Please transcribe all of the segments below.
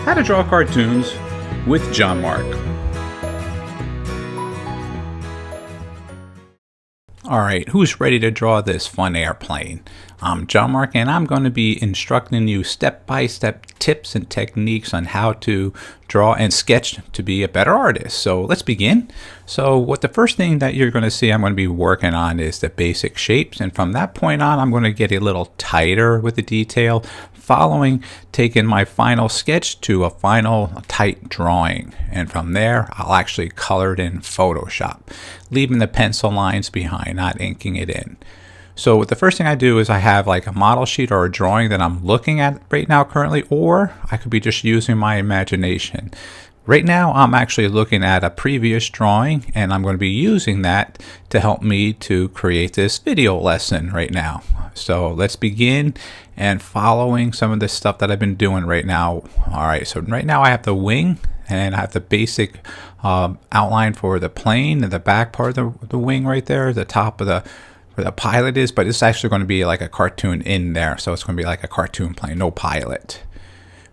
How to Draw Cartoons with John-Marc. Alright, who's ready to draw this fun airplane? I'm John-Marc, and I'm going to be instructing you step-by-step tips and techniques on how to draw and sketch to be a better artist. So let's begin. So the first thing that you're going to see I'm going to be working on is the basic shapes, and from that point on I'm going to get a little tighter with the detail, following taking my final sketch to a final tight drawing, and from there I'll actually color it in Photoshop, leaving the pencil lines behind, not inking it in. So the first thing I do is I have like a model sheet or a drawing that I'm looking at right now currently, or I could be just using my imagination. Right now I'm actually looking at a previous drawing, and I'm going to be using that to help me to create this video lesson right now. So let's begin and following some of the stuff that I've been doing right now. Alright, so right now I have the wing, and I have the basic outline for the plane and the back part of the wing right there, the top of where the pilot is, but it's actually going to be like a cartoon in there, so it's going to be like a cartoon plane, no pilot.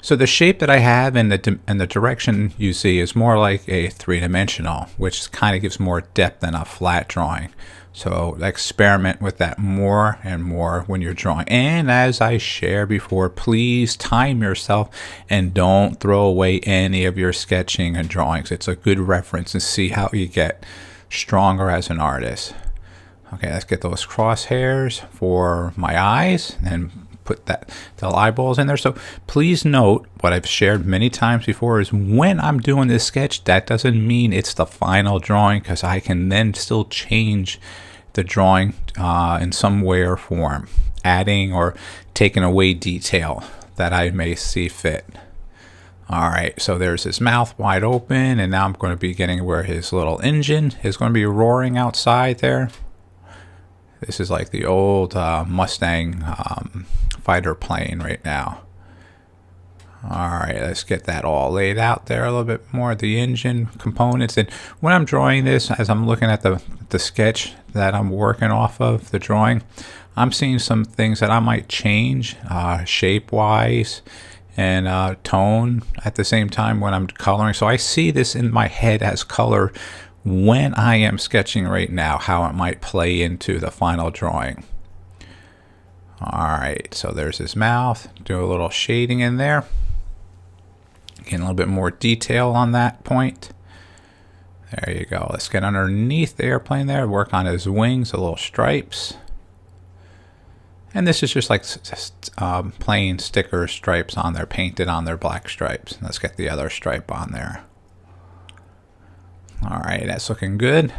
So the shape that I have and the direction you see is more like a three-dimensional, which kind of gives more depth than a flat drawing. So experiment with that more and more when you're drawing. And as I shared before, please time yourself and don't throw away any of your sketching and drawings. It's a good reference to see how you get stronger as an artist. Okay, let's get those crosshairs for my eyes and put the eyeballs in there. So please note what I've shared many times before is when I'm doing this sketch, that doesn't mean it's the final drawing, because I can then still change the drawing in some way or form, adding or taking away detail that I may see fit. Alright, so there's his mouth wide open, and now I'm going to be getting where his little engine is going to be roaring outside there. This is like the old Mustang fighter plane right now. Alright, let's get that all laid out there a little bit more, the engine components. And when I'm drawing this, as I'm looking at the sketch that I'm working off of, the drawing, I'm seeing some things that I might change shape-wise and tone at the same time when I'm coloring. So I see this in my head as color when I am sketching right now, how it might play into the final drawing. Alright, so there's his mouth. Do a little shading in there. Getting a little bit more detail on that point. There you go. Let's get underneath the airplane there. Work on his wings, the little stripes. And this is just like plain sticker stripes on there, painted on their black stripes. Let's get the other stripe on there. Alright, that's looking good.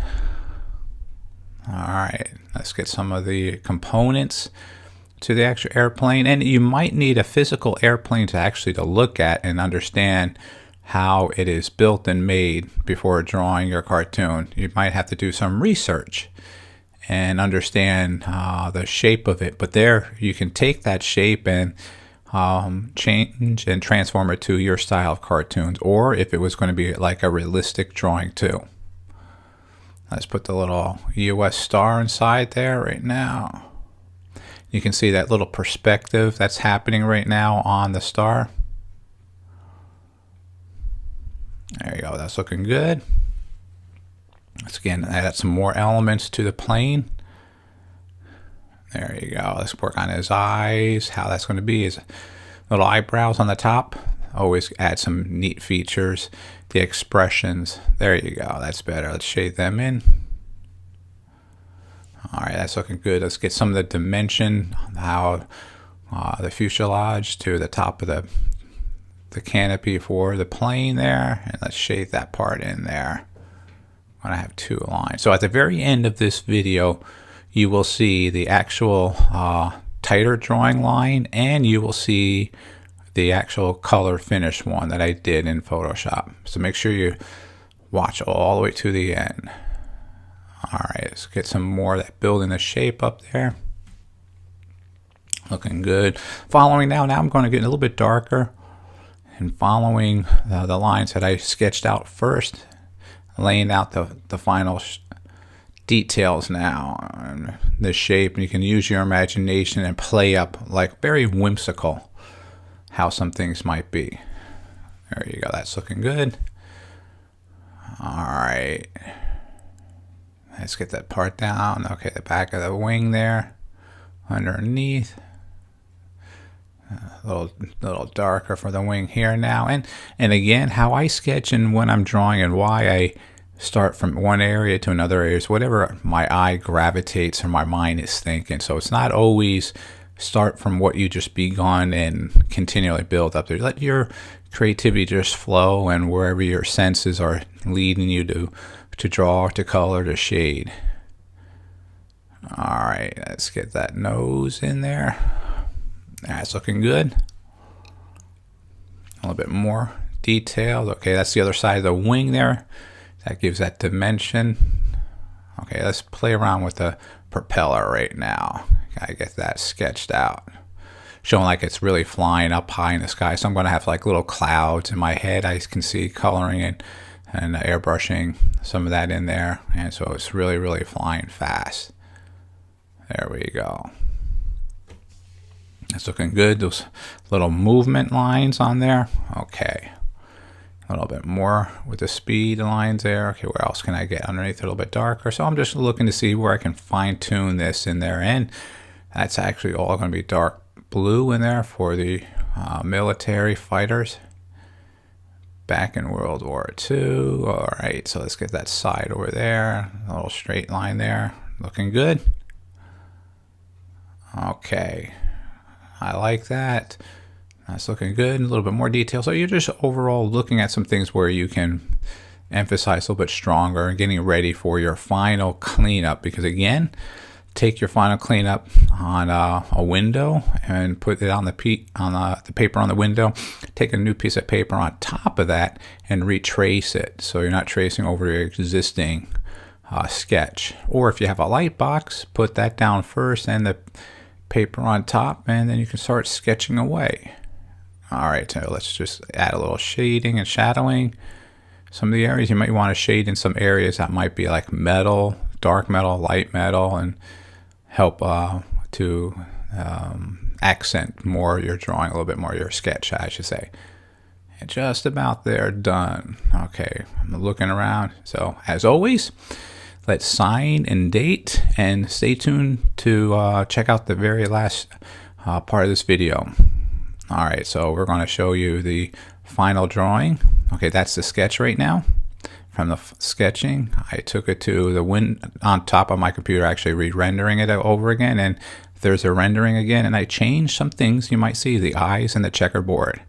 Alright, let's get some of the components to the actual airplane. And you might need a physical airplane to look at and understand how it is built and made before drawing your cartoon. You might have to do some research and understand the shape of it. But there you can take that shape and change and transform it to your style of cartoons, or if it was going to be like a realistic drawing too. Let's put the little US star inside there right now. You can see that little perspective that's happening right now on the star. There you go, that's looking good. Let's again add some more elements to the plane. There you go. Let's work on his eyes, how that's going to be. His little eyebrows on the top. Always add some neat features. The expressions. There you go. That's better. Let's shade them in. Alright, that's looking good. Let's get some of the dimension, how the fuselage to the top of the canopy for the plane there. And let's shade that part in there. I'm going to have two lines. So at the very end of this video, you will see the actual tighter drawing line, and you will see the actual color finish one that I did in Photoshop. So make sure you watch all the way to the end. Alright, let's get some more of that building the shape up there. Looking good. Following now I'm going to get a little bit darker and following the lines that I sketched out first, laying out the final details now on the shape. You can use your imagination and play up like very whimsical how some things might be. There you go. That's looking good. All right. Let's get that part down. Okay, the back of the wing there. Underneath. A little darker for the wing here now. And again, how I sketch and when I'm drawing and why I start from one area to another area is whatever my eye gravitates or my mind is thinking. So it's not always start from what you just begun and continually build up there. Let your creativity just flow, and wherever your senses are leading you to draw, to color, to shade. All right, let's get that nose in there. That's looking good. A little bit more detailed. Okay, that's the other side of the wing there. That gives that dimension. Okay, let's play around with the propeller right now. Gotta get that sketched out. Showing like it's really flying up high in the sky. So I'm gonna have like little clouds in my head. I can see coloring and airbrushing some of that in there. And so it's really, really flying fast. There we go. It's looking good. Those little movement lines on there. Okay. A little bit more with the speed lines there. Okay, where else can I get underneath a little bit darker? So I'm just looking to see where I can fine tune this in there. And that's actually all going to be dark blue in there for the military fighters back in World War II. All right, so let's get that side over there. A little straight line there. Looking good. Okay. I like that. That's looking good. A little bit more detail. So you're just overall looking at some things where you can emphasize a little bit stronger and getting ready for your final cleanup. Because again, take your final cleanup on a window and put it on the paper on the window. Take a new piece of paper on top of that and retrace it. So you're not tracing over your existing sketch. Or if you have a light box, put that down first and the paper on top, and then you can start sketching away. All right, so let's just add a little shading and shadowing. Some of the areas you might want to shade in some areas that might be like metal, dark metal, light metal, and help to accent more your drawing, a little bit more your sketch, I should say. And just about there, done. Okay, I'm looking around. So as always, let's sign and date, and stay tuned to check out the very last part of this video. All right, so we're going to show you the final drawing. Okay, that's the sketch right now. From the sketching, I took it to the on top of my computer, actually re-rendering it over again, and there's a rendering again, and I changed some things. You might see the eyes and the checkerboard,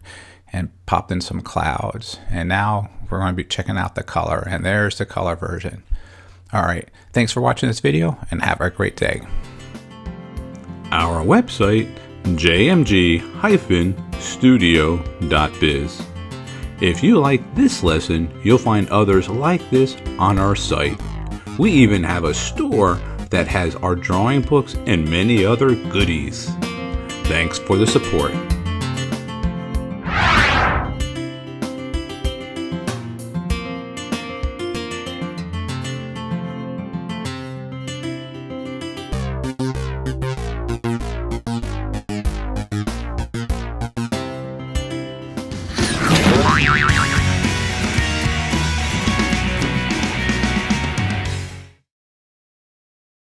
and popped in some clouds. And now we're going to be checking out the color, and there's the color version. All right, thanks for watching this video, and have a great day. Our website, jmg-studio.biz. If you like this lesson, you'll find others like this on our site. We even have a store that has our drawing books and many other goodies. Thanks for the support.